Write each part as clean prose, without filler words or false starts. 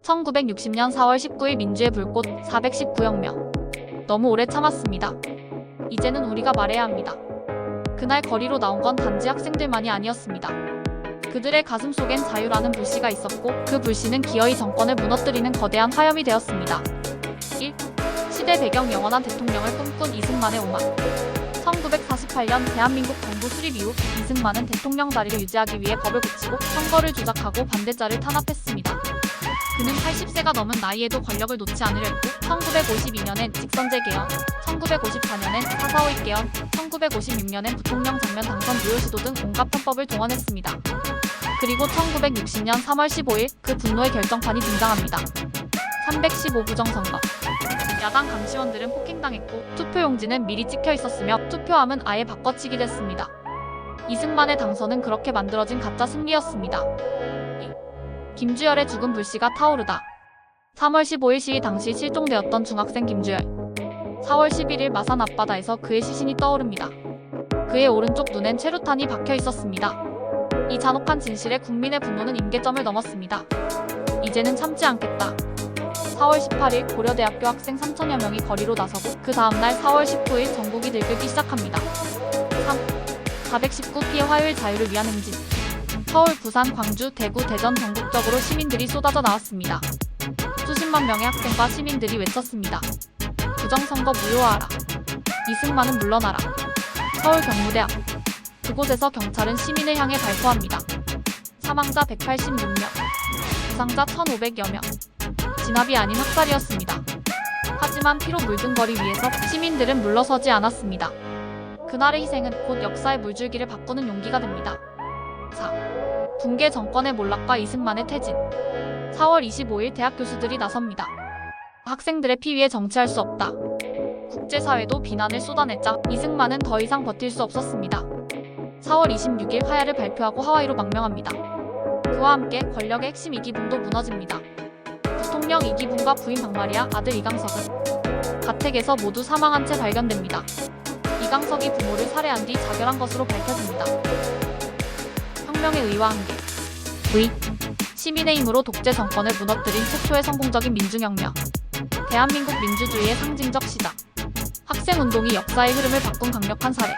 1960년 4월 19일 민주의 불꽃 419혁명. 너무 오래 참았습니다. 이제는 우리가 말해야 합니다. 그날 거리로 나온 건 단지 학생들만이 아니었습니다. 그들의 가슴 속엔 자유라는 불씨가 있었고 그 불씨는 기어이 정권을 무너뜨리는 거대한 화염이 되었습니다. 1. 시대 배경 영원한 대통령을 꿈꾼 이승만의 오만. 1948년 대한민국 정부 수립 이후 이승만은 대통령 자리를 유지하기 위해 법을 고치고 선거를 조작하고 반대자를 탄압했습니다. 그는 80세가 넘은 나이에도 권력을 놓지 않으려 했고 1952년엔 직선제 개헌, 1954년엔 4.45 개헌, 1956년엔 부통령 장면 당선 무효 시도 등 온갖 편법을 동원했습니다. 그리고 1960년 3월 15일 그 분노의 결정판이 등장합니다. 315 부정선거. 야당 감시원들은 폭행당했고 투표용지는 미리 찍혀 있었으며 투표함은 아예 바꿔치기 됐습니다. 이승만의 당선은 그렇게 만들어진 가짜 승리였습니다. 김주열의 죽은 불씨가 타오르다. 3월 15일 시위 당시 실종되었던 중학생 김주열. 4월 11일 마산 앞바다에서 그의 시신이 떠오릅니다. 그의 오른쪽 눈엔 최루탄이 박혀 있었습니다. 이 잔혹한 진실에 국민의 분노는 임계점을 넘었습니다. 이제는 참지 않겠다. 4월 18일 고려대학교 학생 3천여 명이 거리로 나서고 그 다음날 4월 19일 전국이 들끓기 시작합니다. 3. 419피해 화요일 자유를 위한 행진. 서울, 부산, 광주, 대구, 대전 전국적으로 시민들이 쏟아져 나왔습니다. 수십만 명의 학생과 시민들이 외쳤습니다. 부정선거 무효화하라. 이승만은 물러나라. 서울 경무대 앞. 그곳에서 경찰은 시민을 향해 발포합니다. 사망자 186명, 부상자 1,500여 명. 진압이 아닌 학살이었습니다. 하지만 피로 물든 거리 위에서 시민들은 물러서지 않았습니다. 그날의 희생은 곧 역사의 물줄기를 바꾸는 용기가 됩니다. 4. 붕괴 정권의 몰락과 이승만의 퇴진. 4월 25일 대학 교수들이 나섭니다. 학생들의 피 위에 정치할 수 없다. 국제사회도 비난을 쏟아내자 이승만은 더 이상 버틸 수 없었습니다. 4월 26일 하야를 발표하고 하와이로 망명합니다. 그와 함께 권력의 핵심 이기붕도 무너집니다. 부통령 이기붕과 부인 박마리아, 아들 이강석은 가택에서 모두 사망한 채 발견됩니다. 이강석이 부모를 살해한 뒤 자결한 것으로 밝혀집니다. 혁명의 의와 한계. V. 시민의 힘으로 독재 정권을 무너뜨린 최초의 성공적인 민중혁명. 대한민국 민주주의의 상징적 시작. 학생운동이 역사의 흐름을 바꾼 강력한 사례.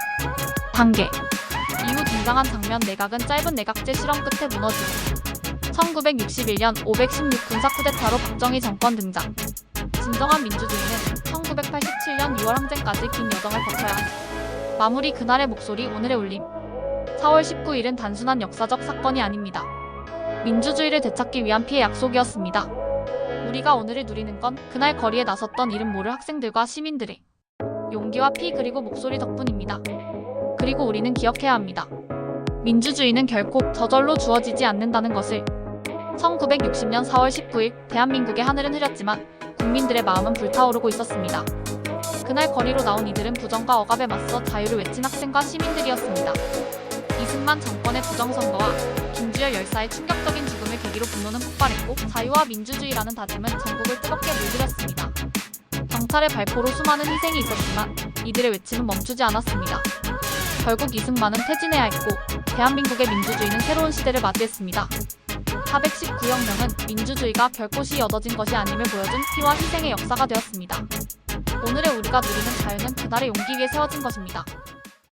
단계. 이후 등장한 장면 내각은 짧은 내각제 실험 끝에 무너지고 1961년 516 군사 쿠데타로 박정희 정권 등장. 진정한 민주주의는 1987년 6월 항쟁까지 긴 여정을 거쳐야 한다. 마무리. 그날의 목소리, 오늘의 울림. 4월 19일은 단순한 역사적 사건이 아닙니다. 민주주의를 되찾기 위한 피해 약속이었습니다. 우리가 오늘을 누리는 건 그날 거리에 나섰던 이름 모를 학생들과 시민들의 용기와 피 그리고 목소리 덕분입니다. 그리고 우리는 기억해야 합니다. 민주주의는 결코 저절로 주어지지 않는다는 것을. 1960년 4월 19일 대한민국의 하늘은 흐렸지만 국민들의 마음은 불타오르고 있었습니다. 그날 거리로 나온 이들은 부정과 억압에 맞서 자유를 외친 학생과 시민들이었습니다. 이승만 정권의 부정선거와 김주열 열사의 충격적인 죽음을 계기로 분노는 폭발했고 자유와 민주주의라는 다짐은 전국을 뜨겁게 물들였습니다. 경찰의 발포로 수많은 희생이 있었지만 이들의 외침은 멈추지 않았습니다. 결국 이승만은 퇴진해야 했고 대한민국의 민주주의는 새로운 시대를 맞이했습니다. 419혁명은 민주주의가 결코 시 얻어진 것이 아님을 보여준 피와 희생의 역사가 되었습니다. 오늘의 우리가 누리는 자유는 그날의 용기 위에 세워진 것입니다.